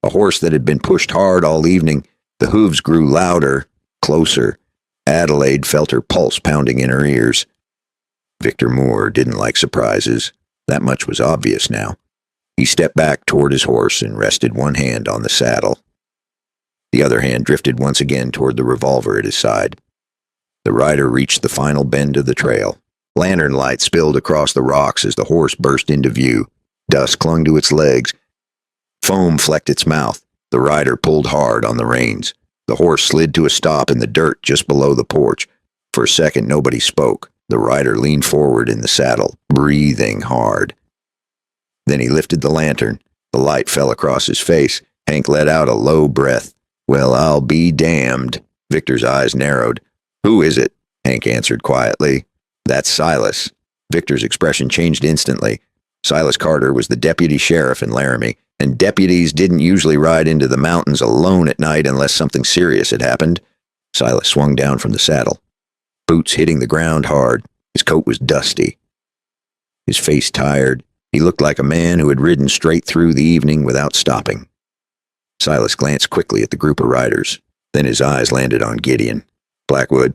A horse that had been pushed hard all evening. The hooves grew louder, closer. Adelaide felt her pulse pounding in her ears. Victor Moore didn't like surprises. That much was obvious now. He stepped back toward his horse and rested one hand on the saddle. The other hand drifted once again toward the revolver at his side. The rider reached the final bend of the trail. Lantern light spilled across the rocks as the horse burst into view. Dust clung to its legs. Foam flecked its mouth. The rider pulled hard on the reins. The horse slid to a stop in the dirt just below the porch. For a second, nobody spoke. The rider leaned forward in the saddle, breathing hard. Then he lifted the lantern. The light fell across his face. Hank let out a low breath. "Well, I'll be damned." Victor's eyes narrowed. "Who is it?" Hank answered quietly. "That's Silas." Victor's expression changed instantly. Silas Carter was the deputy sheriff in Laramie, and deputies didn't usually ride into the mountains alone at night unless something serious had happened. Silas swung down from the saddle, boots hitting the ground hard. His coat was dusty, his face tired. He looked like a man who had ridden straight through the evening without stopping. Silas glanced quickly at the group of riders. Then his eyes landed on Gideon. "Blackwood."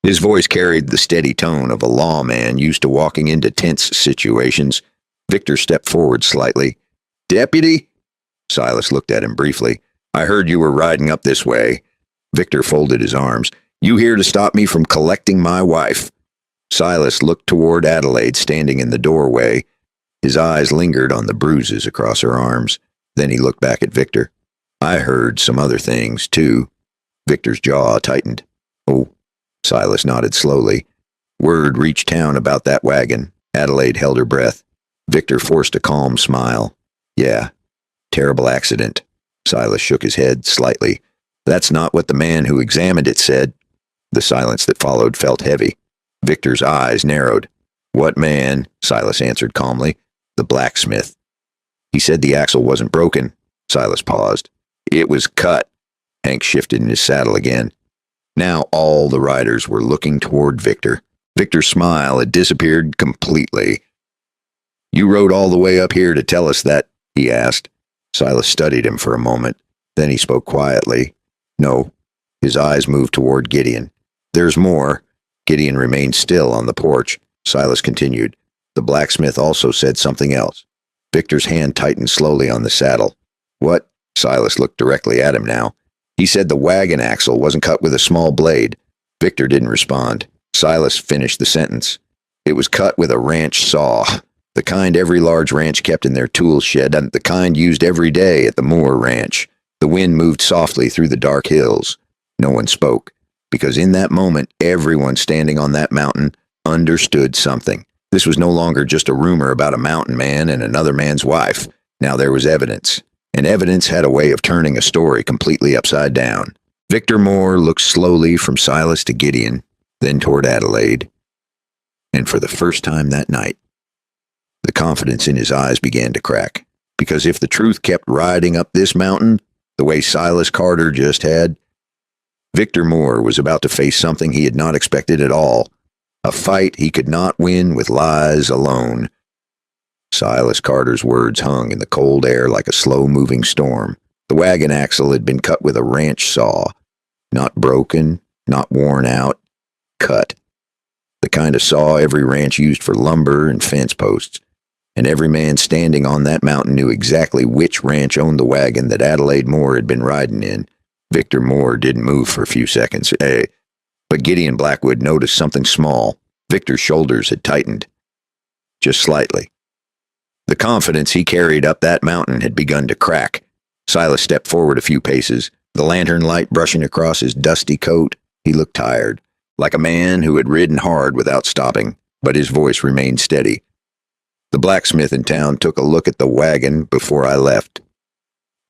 His voice carried the steady tone of a lawman used to walking into tense situations. Victor stepped forward slightly. "Deputy?" Silas looked at him briefly. "I heard you were riding up this way." Victor folded his arms. "You here to stop me from collecting my wife?" Silas looked toward Adelaide standing in the doorway. His eyes lingered on the bruises across her arms. Then he looked back at Victor. "I heard some other things, too." Victor's jaw tightened. "Oh." Silas nodded slowly. "Word reached town about that wagon." Adelaide held her breath. Victor forced a calm smile. "Yeah, terrible accident." Silas shook his head slightly. "That's not what the man who examined it said." The silence that followed felt heavy. Victor's eyes narrowed. "What man?" Silas answered calmly. "The blacksmith. He said the axle wasn't broken." Silas paused. "It was cut." Hank shifted in his saddle again. Now all the riders were looking toward Victor. Victor's smile had disappeared completely. "You rode all the way up here to tell us that?" he asked. Silas studied him for a moment. Then he spoke quietly. "No." His eyes moved toward Gideon. "There's more." Gideon remained still on the porch. Silas continued. "The blacksmith also said something else." Victor's hand tightened slowly on the saddle. "What?" Silas looked directly at him now. "He said the wagon axle wasn't cut with a small blade." Victor didn't respond. Silas finished the sentence. "It was cut with a ranch saw. The kind every large ranch kept in their tool shed, and the kind used every day at the Moore Ranch." The wind moved softly through the dark hills. No one spoke, because in that moment, everyone standing on that mountain understood something. This was no longer just a rumor about a mountain man and another man's wife. Now there was evidence, and evidence had a way of turning a story completely upside down. Victor Moore looked slowly from Silas to Gideon, then toward Adelaide. And for the first time that night, the confidence in his eyes began to crack. Because if the truth kept riding up this mountain, the way Silas Carter just had, Victor Moore was about to face something he had not expected at all. A fight he could not win with lies alone. Silas Carter's words hung in the cold air like a slow-moving storm. The wagon axle had been cut with a ranch saw. Not broken, not worn out, cut. The kind of saw every ranch used for lumber and fence posts. And every man standing on that mountain knew exactly which ranch owned the wagon that Adelaide Moore had been riding in. Victor Moore didn't move for a few seconds. But Gideon Blackwood noticed something small. Victor's shoulders had tightened. Just slightly. The confidence he carried up that mountain had begun to crack. Silas stepped forward a few paces, the lantern light brushing across his dusty coat. He looked tired, like a man who had ridden hard without stopping, but his voice remained steady. "The blacksmith in town took a look at the wagon before I left,"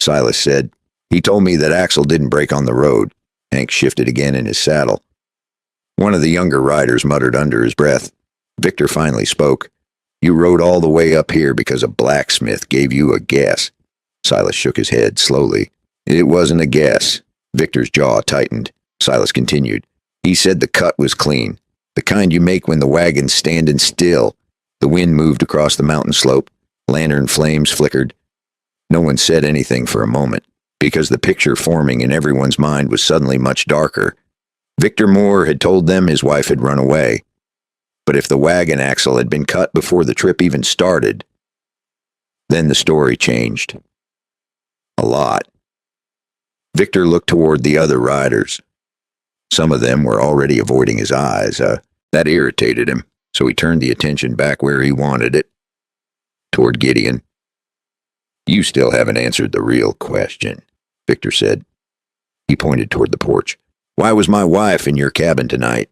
Silas said. "He told me that axle didn't break on the road." Hank shifted again in his saddle. One of the younger riders muttered under his breath. Victor finally spoke. "You rode all the way up here because a blacksmith gave you a guess." Silas shook his head slowly. "It wasn't a guess." Victor's jaw tightened. Silas continued. "He said the cut was clean, the kind you make when the wagon's standing still." The wind moved across the mountain slope. Lantern flames flickered. No one said anything for a moment, because the picture forming in everyone's mind was suddenly much darker. Victor Moore had told them his wife had run away. But if the wagon axle had been cut before the trip even started, Then the story changed. A lot. Victor looked toward the other riders. Some of them were already avoiding his eyes. That irritated him, so he turned the attention back where he wanted it, toward Gideon. You still haven't answered the real question, Victor said. He pointed toward the porch. Why was my wife in your cabin tonight?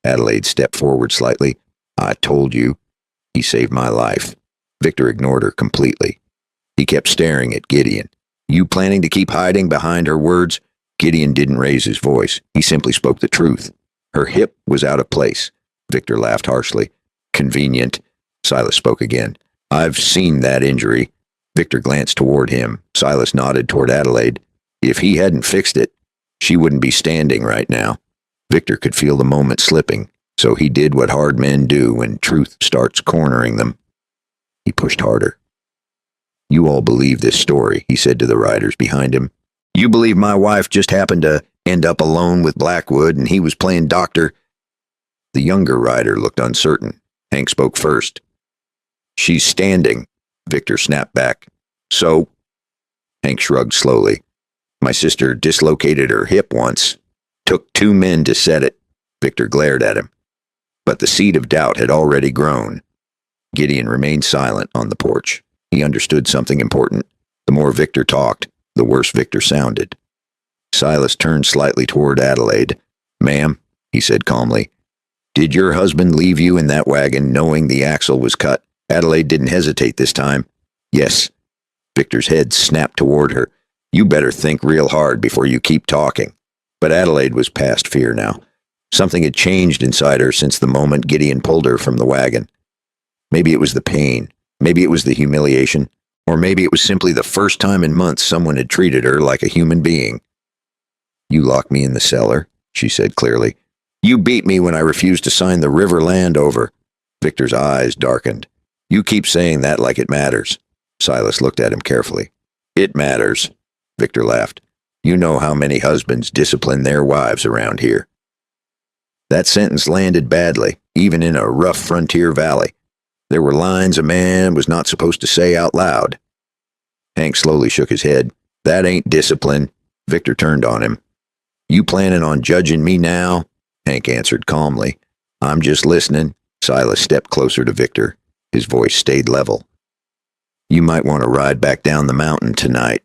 Adelaide stepped forward slightly. I told you. He saved my life. Victor ignored her completely. He kept staring at Gideon. You planning to keep hiding behind her words? Gideon didn't raise his voice. He simply spoke the truth. Her hip was out of place. Victor laughed harshly. Convenient. Silas spoke again. I've seen that injury. Victor glanced toward him. Silas nodded toward Adelaide. If he hadn't fixed it, she wouldn't be standing right now. Victor could feel the moment slipping, so he did what hard men do when truth starts cornering them. He pushed harder. You all believe this story, he said to the riders behind him. You believe my wife just happened to end up alone with Blackwood and he was playing doctor? The younger rider looked uncertain. Hank spoke first. She's standing, Victor snapped back. So? Hank shrugged slowly. My sister dislocated her hip once. Took 2 men to set it. Victor glared at him. But the seed of doubt had already grown. Gideon remained silent on the porch. He understood something important. The more Victor talked, the worse Victor sounded. Silas turned slightly toward Adelaide. Ma'am, he said calmly, did your husband leave you in that wagon knowing the axle was cut? Adelaide didn't hesitate this time. Yes. Victor's head snapped toward her. You better think real hard before you keep talking. But Adelaide was past fear now. Something had changed inside her since the moment Gideon pulled her from the wagon. Maybe it was the pain. Maybe it was the humiliation. Or maybe it was simply the first time in months someone had treated her like a human being. You locked me in the cellar, she said clearly. You beat me when I refused to sign the river land over. Victor's eyes darkened. You keep saying that like it matters. Silas looked at him carefully. It matters, Victor laughed. You know how many husbands discipline their wives around here. That sentence landed badly, even in a rough frontier valley. There were lines a man was not supposed to say out loud. Hank slowly shook his head. That ain't discipline. Victor turned on him. You planning on judging me now? Hank answered calmly. I'm just listening. Silas stepped closer to Victor. His voice stayed level. You might want to ride back down the mountain tonight.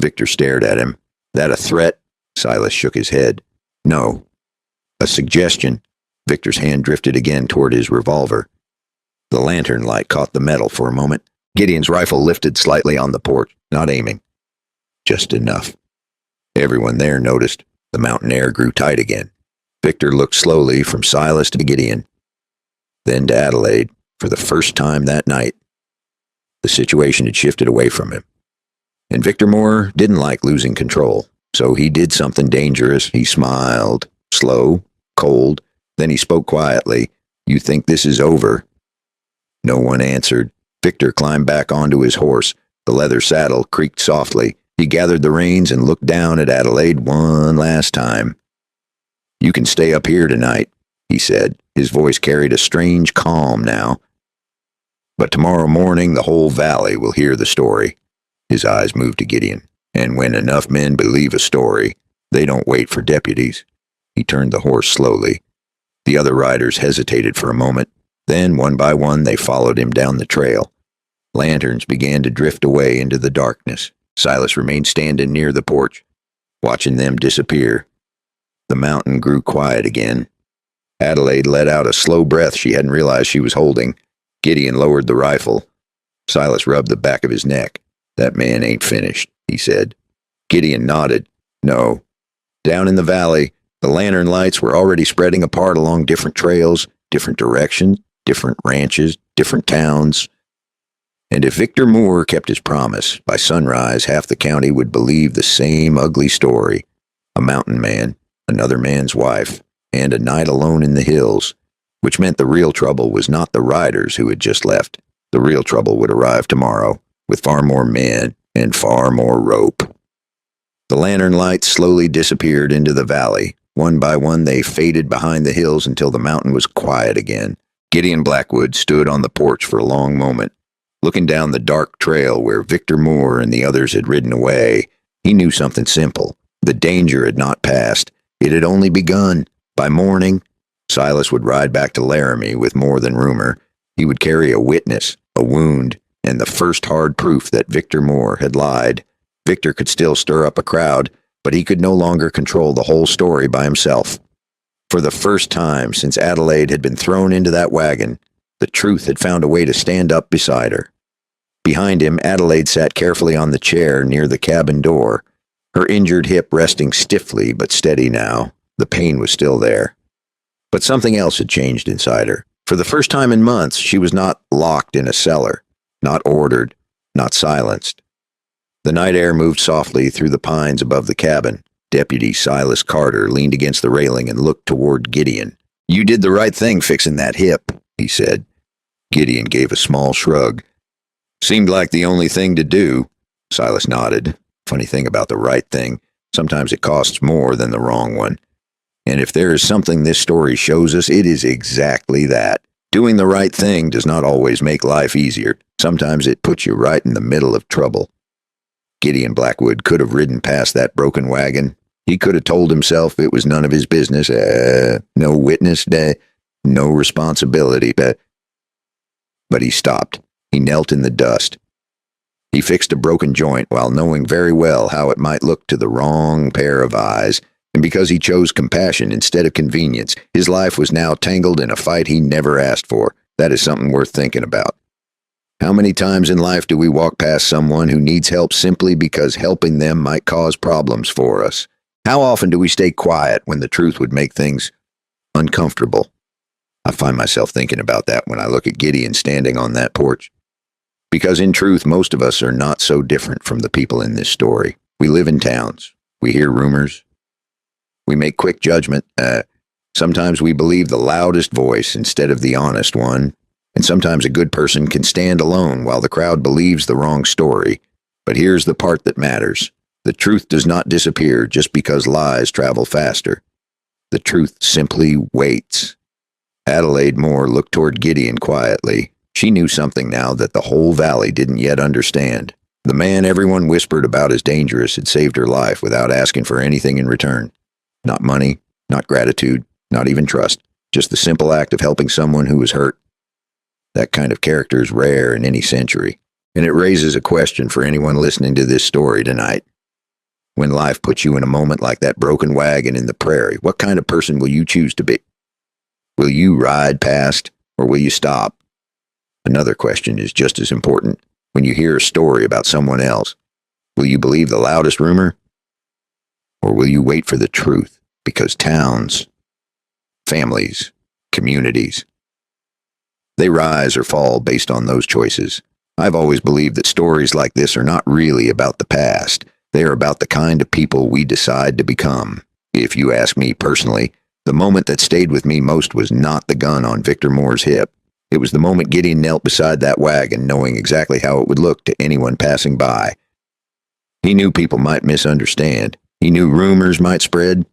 Victor stared at him. That a threat? Silas shook his head. No. A suggestion. Victor's hand drifted again toward his revolver. The lantern light caught the metal for a moment. Gideon's rifle lifted slightly on the porch, not aiming. Just enough. Everyone there noticed. The mountain air grew tight again. Victor looked slowly from Silas to Gideon, then to Adelaide. For the first time that night, the situation had shifted away from him. And Victor Moore didn't like losing control, so he did something dangerous. He smiled, slow, cold. Then he spoke quietly. You think this is over? No one answered. Victor climbed back onto his horse. The leather saddle creaked softly. He gathered the reins and looked down at Adelaide one last time. You can stay up here tonight, he said. His voice carried a strange calm now. But tomorrow morning the whole valley will hear the story. His eyes moved to Gideon. And when enough men believe a story, they don't wait for deputies. He turned the horse slowly. The other riders hesitated for a moment. Then, one by one, they followed him down the trail. Lanterns began to drift away into the darkness. Silas remained standing near the porch, watching them disappear. The mountain grew quiet again. Adelaide let out a slow breath she hadn't realized she was holding. Gideon lowered the rifle. Silas rubbed the back of his neck. That man ain't finished, he said. Gideon nodded. No. Down in the valley, the lantern lights were already spreading apart along different trails, different directions, different ranches, different towns. And if Victor Moore kept his promise, by sunrise half the county would believe the same ugly story. A mountain man, another man's wife, and a night alone in the hills, which meant the real trouble was not the riders who had just left. The real trouble would arrive tomorrow, with far more men and far more rope. The lantern lights slowly disappeared into the valley. One by one they faded behind the hills until the mountain was quiet again. Gideon Blackwood stood on the porch for a long moment. Looking down the dark trail where Victor Moore and the others had ridden away, he knew something simple. The danger had not passed. It had only begun. By morning, Silas would ride back to Laramie with more than rumor. He would carry a witness, a wound, and the first hard proof that Victor Moore had lied. Victor could still stir up a crowd, but he could no longer control the whole story by himself. For the first time since Adelaide had been thrown into that wagon, the truth had found a way to stand up beside her. Behind him, Adelaide sat carefully on the chair near the cabin door, her injured hip resting stiffly but steady now. The pain was still there. But something else had changed inside her. For the first time in months, she was not locked in a cellar, not ordered, not silenced. The night air moved softly through the pines above the cabin. Deputy Silas Carter leaned against the railing and looked toward Gideon. "You did the right thing fixing that hip," he said. Gideon gave a small shrug. "Seemed like the only thing to do." Silas nodded. Funny thing about the right thing, sometimes it costs more than the wrong one. And if there is something this story shows us, it is exactly that. Doing the right thing does not always make life easier. Sometimes it puts you right in the middle of trouble. Gideon Blackwood could have ridden past that broken wagon. He could have told himself it was none of his business. No witness, no responsibility. But he stopped. He knelt in the dust. He fixed a broken joint while knowing very well how it might look to the wrong pair of eyes. And because he chose compassion instead of convenience, his life was now tangled in a fight he never asked for. That is something worth thinking about. How many times in life do we walk past someone who needs help simply because helping them might cause problems for us? How often do we stay quiet when the truth would make things uncomfortable? I find myself thinking about that when I look at Gideon standing on that porch. Because in truth, most of us are not so different from the people in this story. We live in towns. We hear rumors. We make quick judgment. Sometimes we believe the loudest voice instead of the honest one. And sometimes a good person can stand alone while the crowd believes the wrong story. But here's the part that matters. The truth does not disappear just because lies travel faster. The truth simply waits. Adelaide Moore looked toward Gideon quietly. She knew something now that the whole valley didn't yet understand. The man everyone whispered about as dangerous had saved her life without asking for anything in return. Not money, not gratitude, not even trust. Just the simple act of helping someone who was hurt. That kind of character is rare in any century. And it raises a question for anyone listening to this story tonight. When life puts you in a moment like that broken wagon in the prairie, what kind of person will you choose to be? Will you ride past, or will you stop? Another question is just as important. When you hear a story about someone else, will you believe the loudest rumor? Or will you wait for the truth? Because towns, families, communities, they rise or fall based on those choices. I've always believed that stories like this are not really about the past. They are about the kind of people we decide to become. If you ask me personally, the moment that stayed with me most was not the gun on Victor Moore's hip. It was the moment Gideon knelt beside that wagon, knowing exactly how it would look to anyone passing by. He knew people might misunderstand. He knew rumors might spread,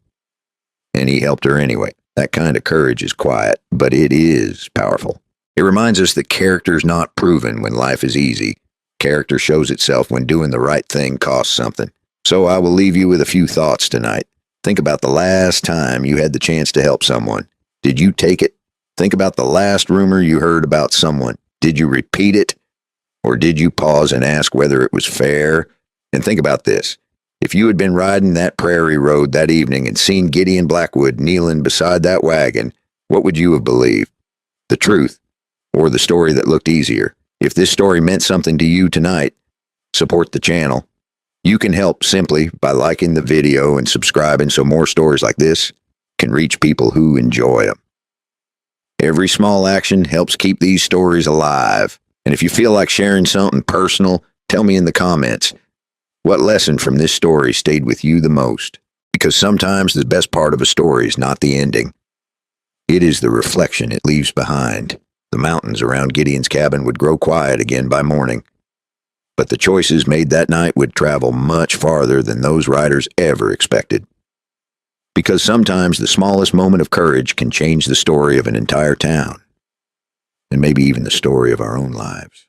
and he helped her anyway. That kind of courage is quiet, but it is powerful. It reminds us that character is not proven when life is easy. Character shows itself when doing the right thing costs something. So I will leave you with a few thoughts tonight. Think about the last time you had the chance to help someone. Did you take it? Think about the last rumor you heard about someone. Did you repeat it? Or did you pause and ask whether it was fair? And think about this. If you had been riding that prairie road that evening and seen Gideon Blackwood kneeling beside that wagon, what would you have believed? The truth, or the story that looked easier? If this story meant something to you tonight, support the channel. You can help simply by liking the video and subscribing so more stories like this can reach people who enjoy them. Every small action helps keep these stories alive. And if you feel like sharing something personal, tell me in the comments. What lesson from this story stayed with you the most? Because sometimes the best part of a story is not the ending. It is the reflection it leaves behind. The mountains around Gideon's cabin would grow quiet again by morning. But the choices made that night would travel much farther than those riders ever expected. Because sometimes the smallest moment of courage can change the story of an entire town. And maybe even the story of our own lives.